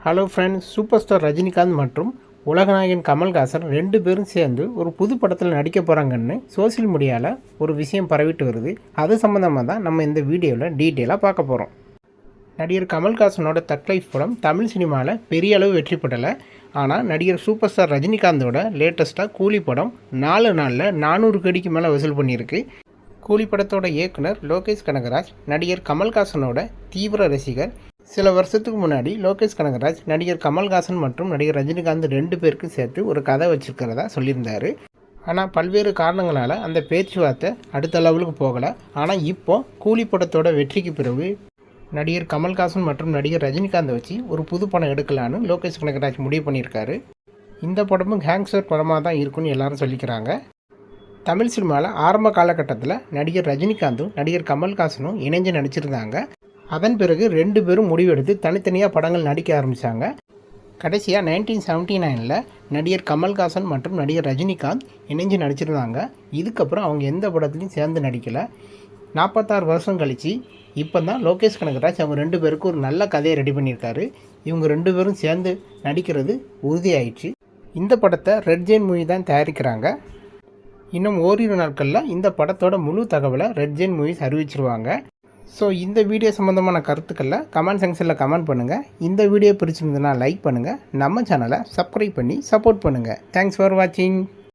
Hello friends, super star Rajinikanth மற்றும் உலகநாயகன் கமல்ஹாசன் 2 பேரும் சேர்ந்து ஒரு புது படத்தில் நடிக்க போகிறாங்கன்னு சோசியல் மீடியாவில் ஒரு விஷயம் பரவிட்டு வருது. அது சம்மந்தமாக தான் நம்ம இந்த வீடியோவில் டீட்டெயிலாக பார்க்க போகிறோம். நடிகர் கமல்ஹாசனோட தக் லைஃப் படம் தமிழ் சினிமாவில் பெரிய அளவு வெற்றி பெறலை. ஆனால் நடிகர் சூப்பர் ஸ்டார் ரஜினிகாந்தோட லேட்டஸ்ட்டாக கூலி படம் 4 நாளில் 400 கோடிக்கு மேலே வசூல் பண்ணியிருக்கு. கூலி படத்தோட இயக்குனர் லோகேஷ் கனகராஜ் நடிகர் கமல்ஹாசனோட தீவிர ரசிகர். சில வருஷத்துக்கு முன்னாடி லோகேஷ் கனகராஜ் நடிகர் கமல்ஹாசன் மற்றும் நடிகர் ரஜினிகாந்த் 2 பேருக்கும் சேர்த்து ஒரு கதை வச்சுருக்கிறதா சொல்லியிருந்தார். ஆனால் பல்வேறு காரணங்களால் அந்த பேச்சுவார்த்தை அடுத்த லெவலுக்கு போகலை. ஆனால் இப்போ கூலி படத்தோட வெற்றிக்கு பிறகு நடிகர் கமல்ஹாசன் மற்றும் நடிகர் ரஜினிகாந்தை வச்சு ஒரு புது படம் எடுக்கலான்னு லோகேஷ் கனகராஜ் முடிவு பண்ணியிருக்காரு. இந்த படமும் கேங்ஸ்டர் படமாக தான் இருக்குன்னு எல்லாரும் சொல்லிக்கிறாங்க. தமிழ் சினிமாவில் ஆரம்ப காலகட்டத்தில் நடிகர் ரஜினிகாந்தும் நடிகர் கமல்ஹாசனும் இணைஞ்சு நடிச்சிருந்தாங்க. அதன் பிறகு 2 பேரும் முடிவெடுத்து தனித்தனியாக படங்கள் நடிக்க ஆரம்பித்தாங்க. கடைசியாக 1979 நடிகர் கமல்ஹாசன் மற்றும் நடிகர் ரஜினிகாந்த் இணைஞ்சு நடிச்சிருந்தாங்க. இதுக்கப்புறம் அவங்க எந்த படத்துலையும் சேர்ந்து நடிக்கலை. 46 வருஷம் கழித்து இப்போ தான் லோகேஷ் கனகராஜ் அவங்க 2 பேருக்கும் ஒரு நல்ல கதையை ரெடி பண்ணியிருக்காரு. இவங்க 2 பேரும் சேர்ந்து நடிக்கிறது உறுதியாயிடுச்சு. இந்த படத்தை ரெட் ஜெயின் மூவி தான் தயாரிக்கிறாங்க. இன்னும் ஓரிரு நாட்களில் இந்த படத்தோட முழு தகவலை ரெட் ஜெயின் மூவிஸ் அறிவிச்சிருவாங்க. ஸோ இந்த வீடியோ சம்மந்தமான கருத்துக்களை கமெண்ட் செக்ஷனில் கமெண்ட் பண்ணுங்கள். இந்த வீடியோ பிடிச்சிருந்ததுன்னா லைக் பண்ணுங்கள். நம்ம சேனலை சப்ஸ்கிரைப் பண்ணி சப்போர்ட் பண்ணுங்கள். தேங்க்ஸ் ஃபார் வாட்சிங்.